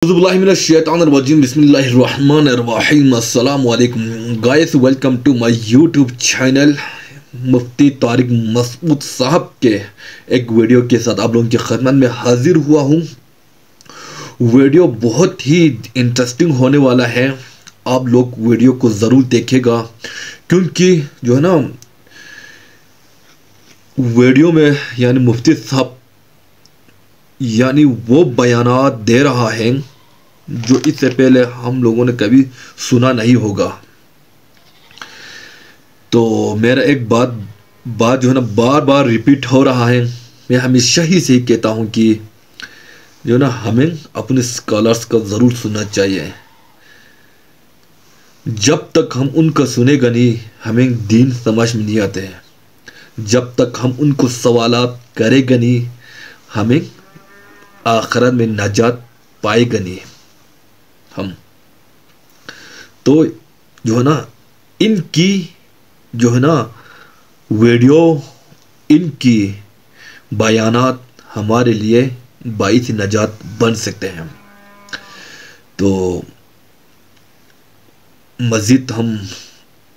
बिस्मिल्लाहिर्रहमानिर्रहीम। अस्सलाम वालेकुम guys, welcome to my YouTube channel. Mufti Tariq Masood साहब के एक वीडियो के साथ आप लोगों की खिदमत में हाजिर हुआ हूँ। वीडियो बहुत ही इंटरेस्टिंग होने वाला है, आप लोग वीडियो को ज़रूर देखेगा, क्योंकि जो है ना वीडियो में यानी मुफ्ती साहब यानी वो बयानात दे रहा है जो इससे पहले हम लोगों ने कभी सुना नहीं होगा। तो मेरा एक बात जो है ना बार बार रिपीट हो रहा है। मैं हमेशा ही से कहता हूँ कि जो ना हमें अपने स्कॉलर्स का ज़रूर सुनना चाहिए। जब तक हम उनका सुनेगा नहीं, हमें दीन समझ में नहीं आते हैं। जब तक हम उनको सवालात करेगा नहीं, हमें आखिरत में नजात पाएगा नहीं। हम तो जो है ना इनकी जो है ना वीडियो, इनकी बयानात हमारे लिए बाइस नजात बन सकते हैं। तो मज़ीद हम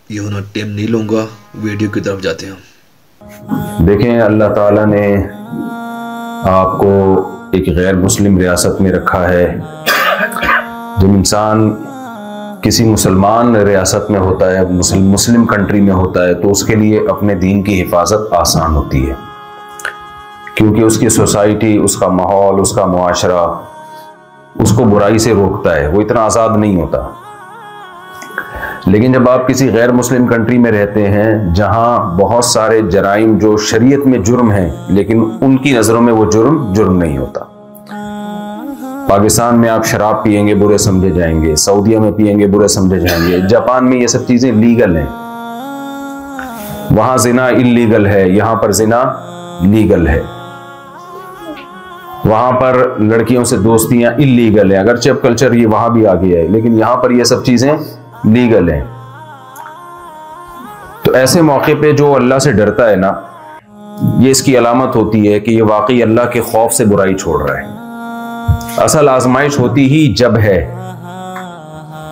ये ना टाइम नहीं लूँगा, वीडियो की तरफ जाते हैं। देखें, अल्लाह ताला ने आपको एक गैर मुस्लिम रियासत में रखा है। जब इंसान किसी मुसलमान रियासत में होता है, मुस्लिम कंट्री में होता है, तो उसके लिए अपने दीन की हिफाजत आसान होती है, क्योंकि उसकी सोसाइटी, उसका माहौल, उसका मुआशरा उसको बुराई से रोकता है, वो इतना आज़ाद नहीं होता। लेकिन जब आप किसी गैर मुस्लिम कंट्री में रहते हैं जहां बहुत सारे जराइम जो शरीयत में जुर्म हैं, लेकिन उनकी नज़रों में वो जुर्म नहीं होता। पाकिस्तान में आप शराब पिएंगे बुरे समझे जाएंगे, सऊदीया में पिएंगे बुरे समझे जाएंगे, जापान में ये सब चीजें लीगल हैं। वहां जिना इल्लीगल है, यहां पर जिना लीगल है। वहां पर लड़कियों से दोस्तियां इल्लीगल है, अगर अब कल्चर ये वहां भी आ गया है, लेकिन यहां पर ये सब चीजें लीगल हैं। तो ऐसे मौके पे जो अल्लाह से डरता है ना, ये इसकी अलामत होती है कि ये वाकई अल्लाह के खौफ से बुराई छोड़ रहा है। असल आजमाइश होती ही जब है,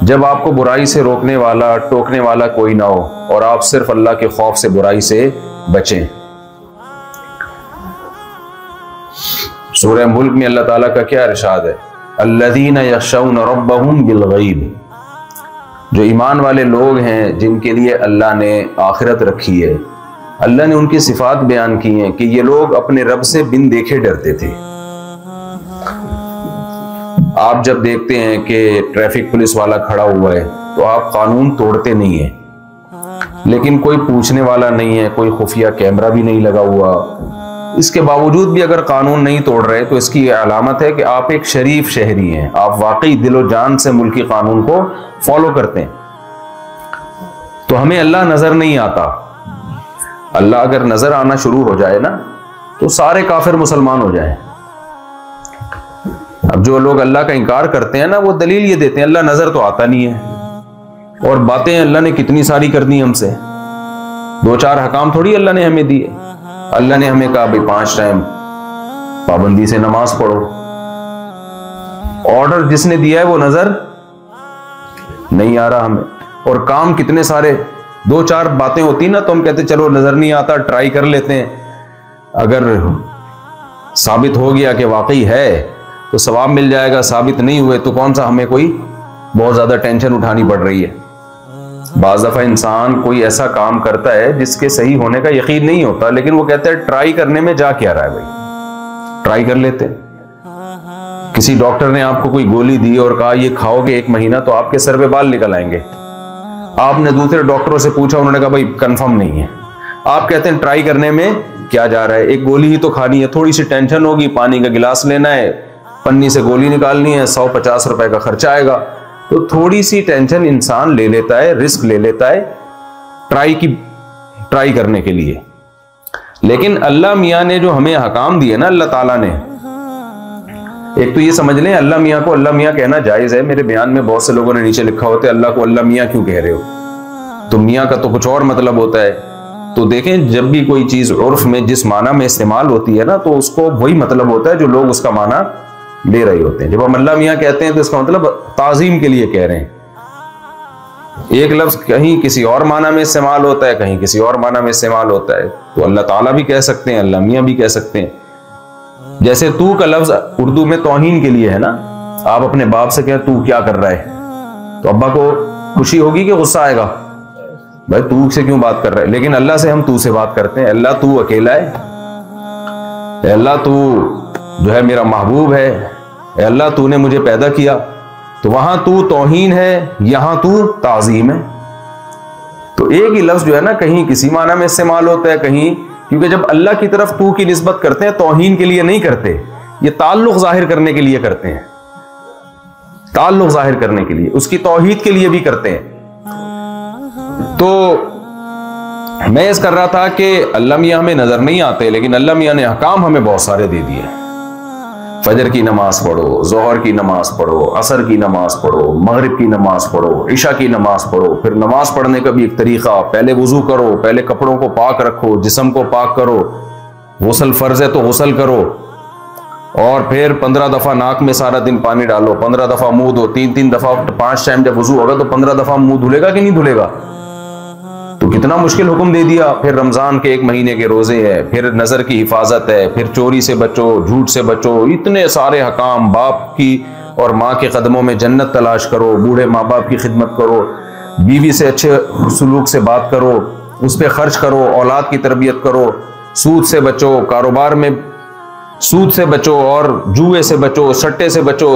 जब आपको बुराई से रोकने वाला, टोकने वाला कोई ना हो और आप सिर्फ अल्लाह के खौफ से बुराई से बचें। सूरह मुल्क में अल्लाह ताला का क्या इरशाद है? अल्लज़ीना यख़शौना रब्बहुम बिलग़ैब। जो ईमान वाले लोग हैं, जिनके लिए अल्लाह ने आखिरत रखी है, अल्लाह ने उनकी सिफात बयान की हैं कि ये लोग अपने रब से बिन देखे डरते थे। आप जब देखते हैं कि ट्रैफिक पुलिस वाला खड़ा हुआ है तो आप कानून तोड़ते नहीं हैं, लेकिन कोई पूछने वाला नहीं है, कोई खुफिया कैमरा भी नहीं लगा हुआ। इसके बावजूद भी अगर कानून नहीं तोड़ रहे तो इसकी अलामत है कि आप एक शरीफ शहरी हैं, आप वाकई दिलो जान से मुल्की कानून को फॉलो करते हैं। तो हमें अल्लाह नजर नहीं आता। अल्लाह अगर नजर आना शुरू हो जाए ना, तो सारे काफिर मुसलमान हो जाए। अब जो लोग अल्लाह का इनकार करते हैं ना, वो दलील ये देते हैं अल्लाह नजर तो आता नहीं है, और बातें अल्लाह ने कितनी सारी कर दी हमसे। 2-4 हकाम थोड़ी अल्लाह ने हमें दिए। अल्लाह ने हमें कहा भाई 5 टाइम पाबंदी से नमाज पढ़ो। ऑर्डर जिसने दिया है वो नजर नहीं आ रहा हमें। और काम कितने सारे, 2-4 बातें होती ना तो हम कहते चलो नजर नहीं आता, ट्राई कर लेते हैं। अगर साबित हो गया कि वाकई है तो सवाब मिल जाएगा, साबित नहीं हुए तो कौन सा हमें कोई बहुत ज्यादा टेंशन उठानी पड़ रही है। बाज़ दफा इंसान कोई ऐसा काम करता है जिसके सही होने का यकीन नहीं होता, लेकिन वो कहता है ट्राई करने में जा क्या रहा है भाई, ट्राई कर लेते हैं। किसी डॉक्टर ने आपको कोई गोली दी और कहा ये खाओगे 1 महीना तो आपके सर पे बाल निकल आएंगे। आपने दूसरे डॉक्टरों से पूछा, उन्होंने कहा भाई कंफर्म नहीं है। आप कहते हैं ट्राई करने में क्या जा रहा है, एक गोली ही तो खानी है, थोड़ी सी टेंशन होगी, पानी का गिलास लेना है, पन्नी से गोली निकालनी है, 150 रुपए का खर्चा आएगा। तो थोड़ी सी टेंशन इंसान ले लेता है, रिस्क ले लेता है ट्राई करने के लिए। लेकिन अल्लाह मियाँ ने जो हमें हकाम दिए ना, अल्लाह ताला ने, एक तो ये समझ लें अल्लाह मियाँ को अल्लाह मियाँ कहना जायज है। मेरे बयान में बहुत से लोगों ने नीचे लिखा होता है अल्लाह को अल्लाह मियाँ क्यों कह रहे हो, तो मियाँ का तो कुछ और मतलब होता है। तो देखें, जब भी कोई चीज उर्फ में जिस माना में इस्तेमाल होती है ना, तो उसको वही मतलब होता है जो लोग उसका माना ले रहे होते हैं। जब हम अल्लाह मियाँ कहते हैं तो इसका मतलब ताजीम के लिए कह रहे हैं। एक लफ्ज कहीं किसी और माना में इस्तेमाल होता है, कहीं किसी और माना में इस्तेमाल होता है। तो अल्लाह ताला भी कह सकते हैं, अल्लाह मियाँ भी कह सकते हैं। जैसे तू का लफ्ज उर्दू में तौहीन के लिए है ना। आप अपने बाप से कहें तू क्या कर रहा है, तो अब्बा को खुशी होगी कि गुस्सा आएगा, भाई तू से क्यों बात कर रहा है। लेकिन अल्लाह से हम तू से बात करते हैं। अल्लाह तू अकेला है, अल्लाह तू जो है मेरा महबूब है, अल्लाह तूने मुझे पैदा किया। तो वहां तू तौहीन है, यहां तू ताजीम है। तो एक ही लफ्ज जो है ना कहीं किसी माना में इस्तेमाल होता है, कहीं, क्योंकि जब अल्लाह की तरफ तू की निस्बत करते हैं तौहीन के लिए नहीं करते, ये ताल्लुक जाहिर करने के लिए करते हैं, ताल्लुक जाहिर करने के लिए, उसकी तौहीद के लिए भी करते हैं। तो मैं इस कर रहा था कि अल्लाह मियाँ हमें नजर नहीं आते, लेकिन अल्लाह मियाँ ने अहकाम हमें बहुत सारे दे दिए। फजर की नमाज पढ़ो, जोहर की नमाज पढ़ो, असर की नमाज पढ़ो, मगरिब की नमाज पढ़ो, इशा की नमाज पढ़ो। फिर नमाज पढ़ने का भी एक तरीका, पहले वुजू करो, पहले कपड़ों को पाक रखो, जिस्म को पाक करो, गुस्ल फर्ज है तो गुस्ल करो, और फिर 15 दफा नाक में सारा दिन पानी डालो, 15 दफा मुंह धो, 3-3 दफा 5 टाइम जब वुजू होगा तो 15 दफा मुंह धुलेगा कि नहीं धुलेगा। तो कितना मुश्किल हुक्म दे दिया। फिर रमजान के 1 महीने के रोजे हैं, फिर नजर की हिफाजत है, फिर चोरी से बचो, झूठ से बचो, इतने सारे हकाम। बाप की और माँ के कदमों में जन्नत तलाश करो, बूढ़े माँ बाप की खिदमत करो, बीवी से अच्छे सलूक से बात करो, उस पर खर्च करो, औलाद की तरबियत करो, सूद से बचो, कारोबार में सूद से बचो, और जुए से बचो, सट्टे से बचो।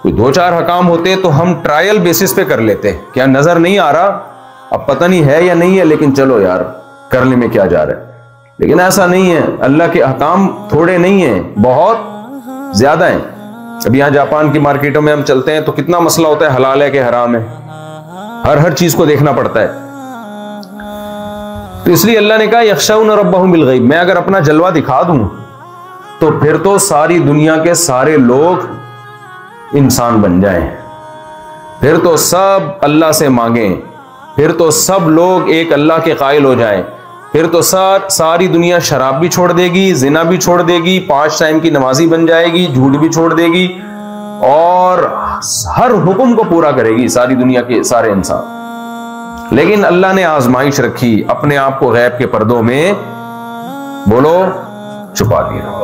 कोई 2-4 हकाम होते तो हम ट्रायल बेसिस पे कर लेते। क्या नजर नहीं आ रहा, अब पता नहीं है या नहीं है, लेकिन चलो यार करने में क्या जा रहा है। लेकिन ऐसा नहीं है, अल्लाह के अहकाम थोड़े नहीं है, बहुत ज्यादा है। अब यहाँ जापान की मार्केटों में हम चलते हैं तो कितना मसला होता है, हलाल है कि हराम है, हर चीज को देखना पड़ता है। तो इसलिए अल्लाह ने कहा यख्शौन रब्बहुम बिल गैब। मैं अगर अपना जलवा दिखा दूं तो फिर तो सारी दुनिया के सारे लोग इंसान बन जाएं, फिर तो सब अल्लाह से मांगें, फिर तो सब लोग एक अल्लाह के कायल हो जाएं, फिर तो सारी दुनिया शराब भी छोड़ देगी, जिना भी छोड़ देगी, 5 टाइम की नमाजी बन जाएगी, झूठ भी छोड़ देगी, और हर हुक्म को पूरा करेगी सारी दुनिया के सारे इंसान। लेकिन अल्लाह ने आजमाइश रखी, अपने आप को गैब के पर्दों में बोलो छुपा दिया।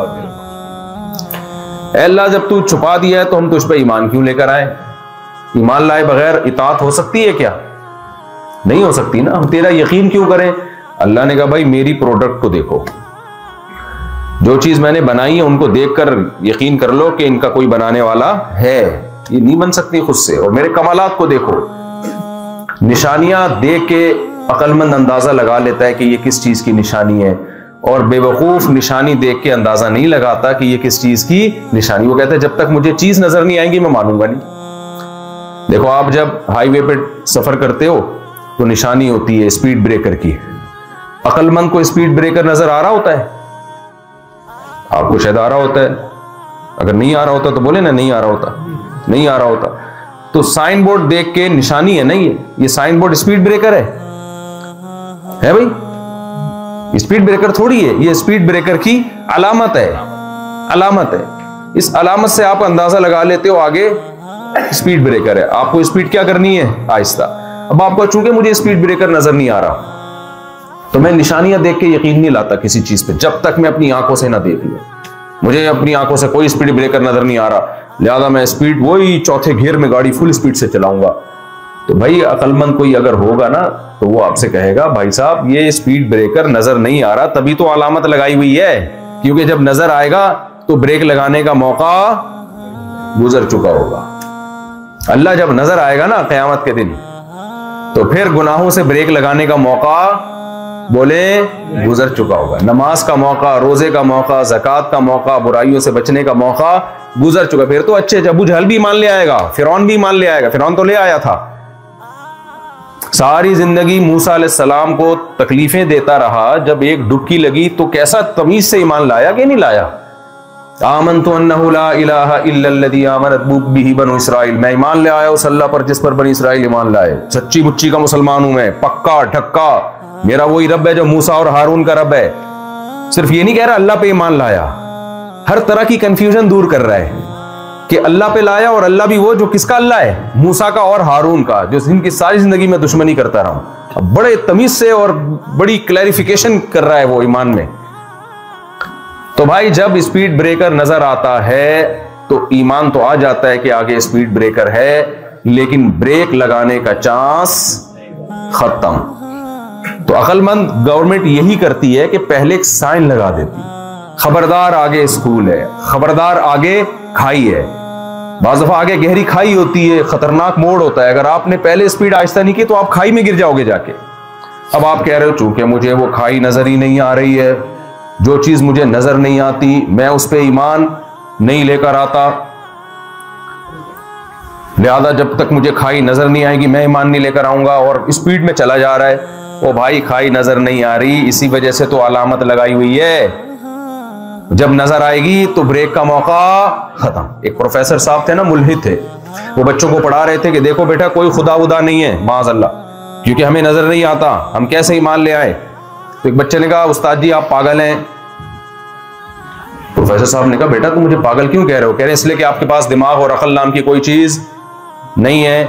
अल्लाह जब तू छुपा दिया है तो हम तुझ पे ईमान क्यों लेकर आए। ईमान लाए बगैर इताअत हो सकती है क्या? नहीं हो सकती ना। हम तेरा यकीन क्यों करें। अल्लाह ने कहा भाई मेरी प्रोडक्ट को देखो, जो चीज मैंने बनाई है उनको देखकर यकीन कर लो कि इनका कोई बनाने वाला है, ये नहीं बन सकती खुद से। और मेरे कमालात को देखो। निशानियां देख के अक्लमंद अंदाजा लगा लेता है कि ये किस चीज की निशानी है, और बेवकूफ निशानी देख के अंदाजा नहीं लगाता कि ये किस चीज की निशानी। वो कहता है जब तक मुझे चीज नजर नहीं आएगी मैं मानूंगा नहीं। देखो आप जब हाईवे पे सफर करते हो तो निशानी होती है स्पीड ब्रेकर की। अक्लमंद को स्पीड ब्रेकर नजर आ रहा होता है? आपको शायद आ रहा होता है, अगर नहीं आ रहा होता तो बोले ना नहीं आ रहा होता, नहीं आ रहा होता। तो साइन बोर्ड देख के निशानी है नहीं है, ये साइन बोर्ड स्पीड ब्रेकर है भाई, स्पीड ब्रेकर थोड़ी है, ये स्पीड ब्रेकर की अलामत है, अलामत है। इस अलामत से आप अंदाजा लगा लेते हो आगे स्पीड ब्रेकर है। आपको स्पीड क्या करनी है? आहिस्ता। अब आपको चूंकि मुझे स्पीड ब्रेकर नजर नहीं आ रहा तो मैं निशानियां देख के यकीन नहीं लाता किसी चीज पे जब तक मैं अपनी आंखों से ना देख लूं। मुझे अपनी आंखों से कोई स्पीड ब्रेकर नजर नहीं आ रहा, लिहाजा मैं स्पीड वही चौथे गियर में गाड़ी फुल स्पीड से चलाऊंगा। तो भाई अक्लमंद कोई अगर होगा ना तो वो आपसे कहेगा भाई साहब ये स्पीड ब्रेकर नजर नहीं आ रहा, तभी तो अलामत लगाई हुई है, क्योंकि जब नजर आएगा तो ब्रेक लगाने का मौका गुजर चुका होगा। अल्लाह जब नजर आएगा ना क़यामत के दिन तो फिर गुनाहों से ब्रेक लगाने का मौका बोले गुजर चुका होगा। नमाज का मौका, रोजे का मौका, ज़कात का मौका, बुराइयों से बचने का मौका गुजर चुका। फिर तो अच्छे अबू जहल भी मान ले आएगा, फिरौन भी मान ले आएगा। फिरौन तो ले आया था, सारी जिंदगी मूसा अलैहिस्सलाम को तकलीफें देता रहा, जब एक डुबकी लगी तो कैसा तमीज से ईमान लाया कि नहीं लाया। आमनतु अन्नहु ला इलाहा इल्लल्लज़ी आमनत बिही बनु इसराइल, मैं ईमान ले आया उस अल्लाह पर जिस पर बनी इसराइल ईमान लाए। सच्ची मुच्ची का मुसलमान हूं मैं, पक्का ढक्का, मेरा वही रब है जो मूसा और हारून का रब है। सिर्फ ये नहीं कह रहा अल्लाह पे ईमान लाया, हर तरह की कंफ्यूजन दूर कर रहा है। कि अल्लाह पे लाया, और अल्लाह भी वो जो किसका अल्लाह है, मूसा का और हारून का, जो जिनकी सारी जिंदगी में दुश्मनी करता रहा हूं। अब बड़े तमीज से और बड़ी क्लैरिफिकेशन कर रहा है वो ईमान में। तो भाई जब स्पीड ब्रेकर नजर आता है तो ईमान तो आ जाता है कि आगे स्पीड ब्रेकर है, लेकिन ब्रेक लगाने का चांस खत्म। तो अक्लमंद गवर्नमेंट यही करती है कि पहले एक साइन लगा देती, खबरदार आगे स्कूल है, खबरदार आगे खाई है। बाज़ दफा आगे गहरी खाई होती है, खतरनाक मोड़ होता है, अगर आपने पहले स्पीड आहिस्ता नहीं की तो आप खाई में गिर जाओगे जाके। अब आप कह रहे हो चूंकि मुझे वो खाई नजर ही नहीं आ रही है, जो चीज मुझे नजर नहीं आती मैं उस पर ईमान नहीं लेकर आता, लिहाजा जब तक मुझे खाई नजर नहीं आएगी मैं ईमान नहीं लेकर आऊंगा, और स्पीड में चला जा रहा है। ओ भाई खाई नजर नहीं आ रही, इसी वजह से तो अलामत लगाई हुई है, जब नजर आएगी तो ब्रेक का मौका खत्म। एक प्रोफेसर साहब थे ना, मुल्हिद थे, वो बच्चों को पढ़ा रहे थे कि देखो बेटा कोई खुदा वुदा नहीं है माज़अल्लाह, क्योंकि हमें नजर नहीं आता, हम कैसे ईमान ले आए। तो एक बच्चे ने कहा उस्ताद जी आप पागल हैं। प्रोफेसर साहब ने कहा बेटा तुम मुझे पागल क्यों कह रहे हो? कह रहे इसलिए कि आपके पास दिमाग और अकल नाम की कोई चीज नहीं है।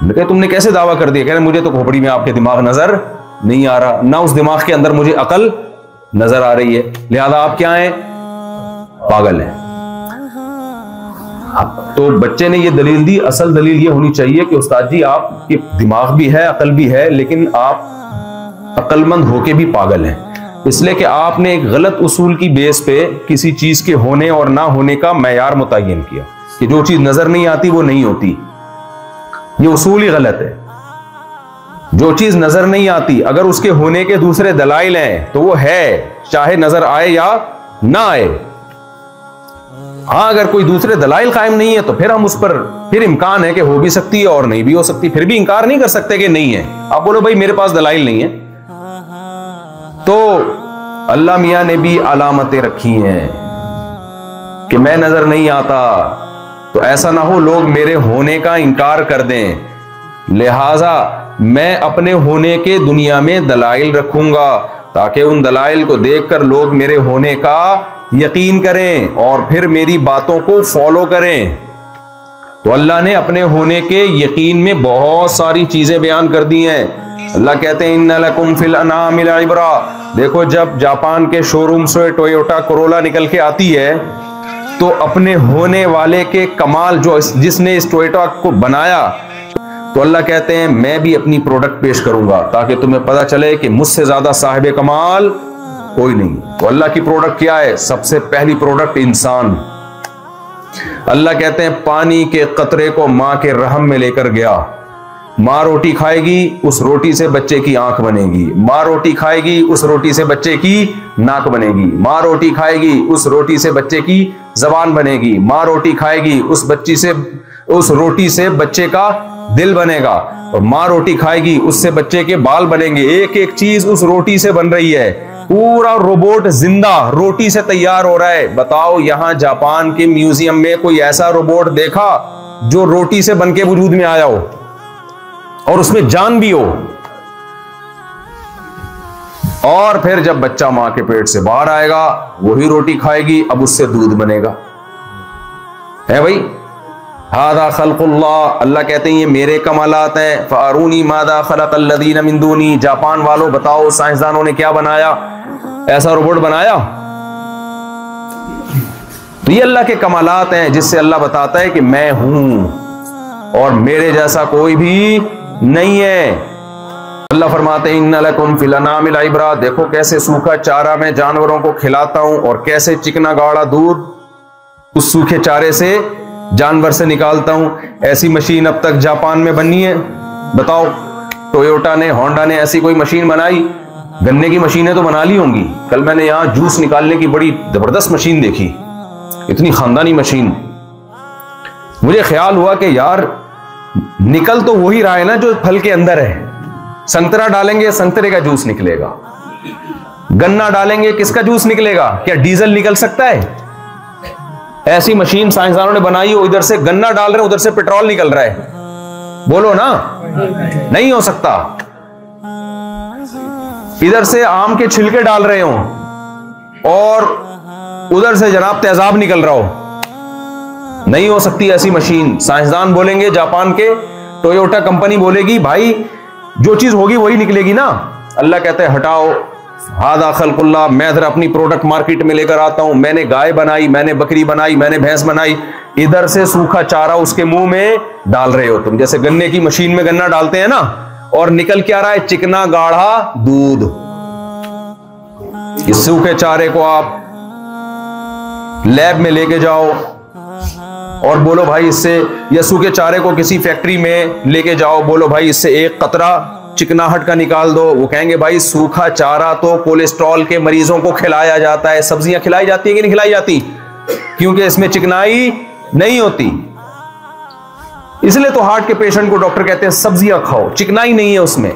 कहा तुमने कैसे दावा कर दिया? कह रहे मुझे तो खोपड़ी में आपके दिमाग नजर नहीं आ रहा, ना उस दिमाग के अंदर मुझे अकल नजर आ रही है, लिहाजा आप क्या हैं? पागल हैं। तो बच्चे ने ये दलील दी, असल दलील ये होनी चाहिए कि उस्ताद जी आपके दिमाग भी है अकल भी है, लेकिन आप अक्लमंद होके भी पागल हैं, इसलिए कि आपने एक गलत उसूल की बेस पे किसी चीज के होने और ना होने का मैयार मुतय्यन किया कि जो चीज नजर नहीं आती वो नहीं होती। ये उसूल ही गलत है। जो चीज नजर नहीं आती अगर उसके होने के दूसरे दलाइल हैं तो वो है, चाहे नजर आए या ना आए। हाँ अगर कोई दूसरे दलाइल कायम नहीं है तो फिर हम उस पर फिर इम्कान है कि हो भी सकती है और नहीं भी हो सकती, फिर भी इंकार नहीं कर सकते कि नहीं है। आप बोलो भाई मेरे पास दलाइल नहीं है, तो अल्लाह मियां ने भी अलामतें रखी हैं कि मैं नजर नहीं आता, तो ऐसा ना हो लोग मेरे होने का इंकार कर दें, लिहाजा मैं अपने होने के दुनिया में दलाइल रखूंगा ताकि उन दलाइल को देखकर लोग मेरे होने का यकीन करें और फिर मेरी बातों को फॉलो करें। तो अल्लाह ने अपने होने के यकीन में बहुत सारी चीजें बयान कर दी हैं। अल्लाह कहते हैं इन्ना लकुम फिल अनामिल इब्रा। देखो जब जापान के शोरूम से टोयोटा कोरोला निकल के आती है तो अपने होने वाले के कमाल जो जिसने इस टोयोटा को बनाया, तो अल्लाह कहते हैं मैं भी अपनी प्रोडक्ट पेश करूंगा ताकि तुम्हें पता चले कि मुझसे ज्यादा साहिब कमाल कोई नहीं। तो अल्लाह की प्रोडक्ट क्या है? सबसे पहली प्रोडक्ट इंसान। अल्लाह कहते हैं पानी के कतरे को मां के रहम में लेकर गया, मां रोटी खाएगी उस रोटी से बच्चे की आंख बनेगी, मां रोटी खाएगी उस रोटी से बच्चे की नाक बनेगी, मां रोटी खाएगी उस रोटी से बच्चे की जबान बनेगी, मां रोटी खाएगी उस रोटी से बच्चे का दिल बनेगा, और मां रोटी खाएगी उससे बच्चे के बाल बनेंगे। एक एक चीज उस रोटी से बन रही है, पूरा रोबोट जिंदा रोटी से तैयार हो रहा है। बताओ यहां जापान के म्यूजियम में कोई ऐसा रोबोट देखा जो रोटी से बनके वजूद में आया हो और उसमें जान भी हो? और फिर जब बच्चा मां के पेट से बाहर आएगा वही रोटी खाएगी, अब उससे दूध बनेगा। है भाई हादा खल्कुल्लाह। अल्लाह कहते हैं ये मेरे कमालात हैं। फारूनी मादा खलक़ल्लज़ीना मिन दूनी। जापान वालों बताओ साइंसदानों ने क्या बनाया? ऐसा रोबोट बनाया? तो ये अल्लाह के कमालात हैं जिससे अल्लाह बताता है कि मैं हूं और मेरे जैसा कोई भी नहीं है। अल्लाह फरमाते हैं इन्ना लकुम फिल अनामिल इब्रा। देखो कैसे सूखा चारा मैं जानवरों को खिलाता हूं और कैसे चिकना गाढ़ा दूध उस सूखे चारे से जानवर से निकालता हूं। ऐसी मशीन अब तक जापान में बनी है? बताओ टोयोटा ने होंडा ने ऐसी कोई मशीन बनाई? गन्ने की मशीनें तो बना ली होंगी। कल मैंने यहां जूस निकालने की बड़ी जबरदस्त मशीन देखी, इतनी खानदानी मशीन। मुझे ख्याल हुआ कि यार निकल तो वही रहा है ना जो फल के अंदर है। संतरा डालेंगे संतरे का जूस निकलेगा, गन्ना डालेंगे किसका जूस निकलेगा? क्या डीजल निकल सकता है? ऐसी मशीन साइंसदानों ने बनाई हो, इधर से गन्ना डाल रहे हैं उधर से पेट्रोल निकल रहा है। बोलो ना, नहीं हो सकता। इधर से आम के छिलके डाल रहे हो और उधर से जनाब तेजाब निकल रहा हो। नहीं हो सकती ऐसी मशीन। साइंसदान बोलेंगे जापान के, टोयोटा कंपनी बोलेगी भाई जो चीज होगी वही निकलेगी ना। अल्लाह कहते हैं हटाओ, हादा खल्कुल्लाह, मैं इधर अपनी प्रोडक्ट मार्केट में लेकर आता हूं, मैंने गाय बनाई, मैंने बकरी बनाई, मैंने भैंस बनाई, इधर से सूखा चारा उसके मुंह में डाल रहे हो तुम। जैसे गन्ने की मशीन में गन्ना डालते हैं ना, और निकल के आ रहा है चिकना गाढ़ा दूध। इस सूखे चारे को आप लैब में लेके जाओ और बोलो भाई इससे, या सूखे चारे को किसी फैक्ट्री में लेके जाओ, बोलो भाई इससे एक कतरा चिकनाहट का निकाल दो। वो कहेंगे भाई सूखा चारा तो कोलेस्ट्रॉल के मरीजों को खिलाया जाता है। सब्जियां खिलाई जाती है कि नहीं खिलाई जाती? क्योंकि इसमें चिकनाई नहीं होती। इसलिए तो हार्ट के पेशेंट को डॉक्टर कहते हैं सब्जियां खाओ, चिकनाई नहीं है उसमें।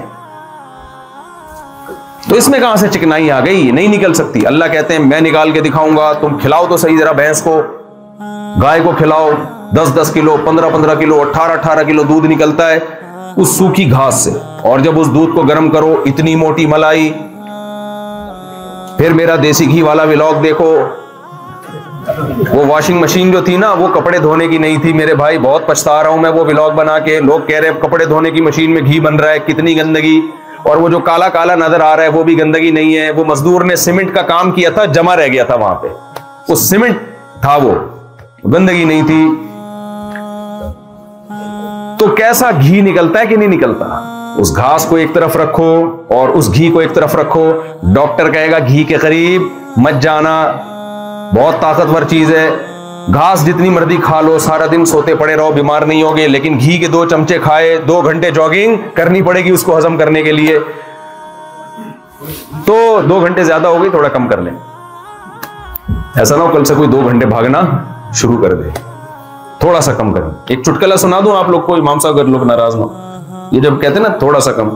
तो इसमें कहां से चिकनाई आ गई? नहीं निकल सकती। अल्लाह कहते हैं मैं निकाल के दिखाऊंगा, तुम खिलाओ तो सही जरा भैंस को, गाय को खिलाओ। 10-10 किलो, 15-15 किलो, 18-18 किलो दूध निकलता है उस सूखी घास से। और जब उस दूध को गर्म करो, इतनी मोटी मलाई। फिर मेरा देसी घी वाला व्लॉग देखो, वो वॉशिंग मशीन जो थी ना, वो कपड़े धोने की नहीं थी मेरे भाई। बहुत पछता रहा हूं मैं वो व्लॉग बना के। लोग कह रहे हैं कपड़े धोने की मशीन में घी बन रहा है, कितनी गंदगी। और वो जो काला काला नजर आ रहा है वो भी गंदगी नहीं है, वो मजदूर ने सीमेंट का काम किया था, जमा रह गया था वहां पे, वो सीमेंट था, वो गंदगी नहीं थी। तो कैसा घी निकलता है कि नहीं निकलता? उस घास को एक तरफ रखो और उस घी को एक तरफ रखो। डॉक्टर कहेगा घी के करीब मत जाना, बहुत ताकतवर चीज है। घास जितनी मर्जी खा लो, सारा दिन सोते पड़े रहो, बीमार नहीं होगे। लेकिन घी के 2 चमचे खाए, 2 घंटे जॉगिंग करनी पड़ेगी उसको हजम करने के लिए। तो 2 घंटे ज्यादा हो गई, थोड़ा कम कर लें। ऐसा ना हो कल से कोई 2 घंटे भागना शुरू कर दे, थोड़ा सा कम करें। एक चुटकुला सुना दूं आप लोग को, इमाम साहब अगर लोग नाराज ना, ये जब कहते हैं ना थोड़ा सा कम,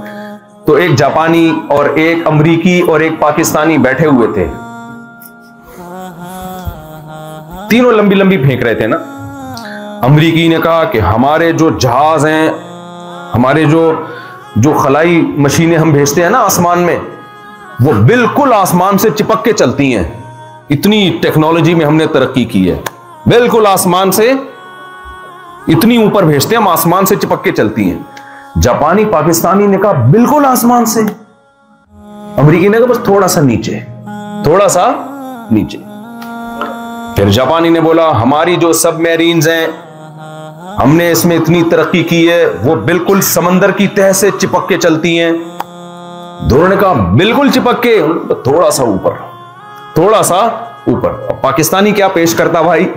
तो एक जापानी और एक अमरीकी और एक पाकिस्तानी बैठे हुए थे। तीनों लंबी लंबी फेंक रहे थे ना। अमरीकी ने कहा कि हमारे जो जहाज हैं, हमारे जो खलाई मशीनें हम भेजते हैं ना आसमान में, वो बिल्कुल आसमान से चिपक के चलती हैं। इतनी टेक्नोलॉजी में हमने तरक्की की है, बिल्कुल आसमान से इतनी ऊपर भेजते हैं हम, आसमान से चिपक के चलती हैं। जापानी पाकिस्तानी ने कहा बिल्कुल आसमान से। अमरीकी ने कहा बस थोड़ा सा नीचे, थोड़ा सा नीचे। फिर जापानी ने बोला हमारी जो सबमरीन्स हैं, हमने इसमें इतनी तरक्की की है, वो बिल्कुल समंदर की तह से चिपक के चलती हैं। दोनों ने कहा बिल्कुल चिपक के, थोड़ा सा ऊपर, थोड़ा सा ऊपर। पाकिस्तानी क्या पेश करता भाई?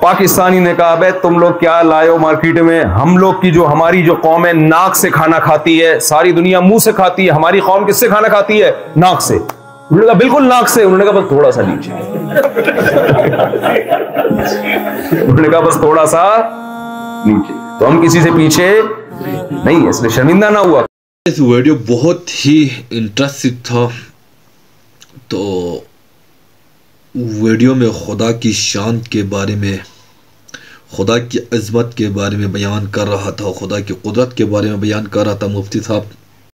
पाकिस्तानी ने कहा बे तुम लोग क्या लाए हो मार्केट में? हम लोग की जो हमारी जो कौम है नाक से खाना खाती है, सारी दुनिया मुंह से खाती है, हमारी कौम किससे खाना खाती है? नाक से। उन्होंने कहा बिल्कुल नाक से। उन्होंने कहा बस थोड़ा सा नीचे। उन्होंने कहा बस थोड़ा सा नीचे। तो हम किसी से पीछे नहीं है, इसलिए शर्मिंदा ना हुआ। इस वीडियो बहुत ही इंटरेस्टिंग था। तो वीडियो में खुदा की शान के बारे में, खुदा की अज़मत के बारे में बयान कर रहा था, खुदा की कुदरत के बारे में बयान कर रहा था मुफ्ती साहब।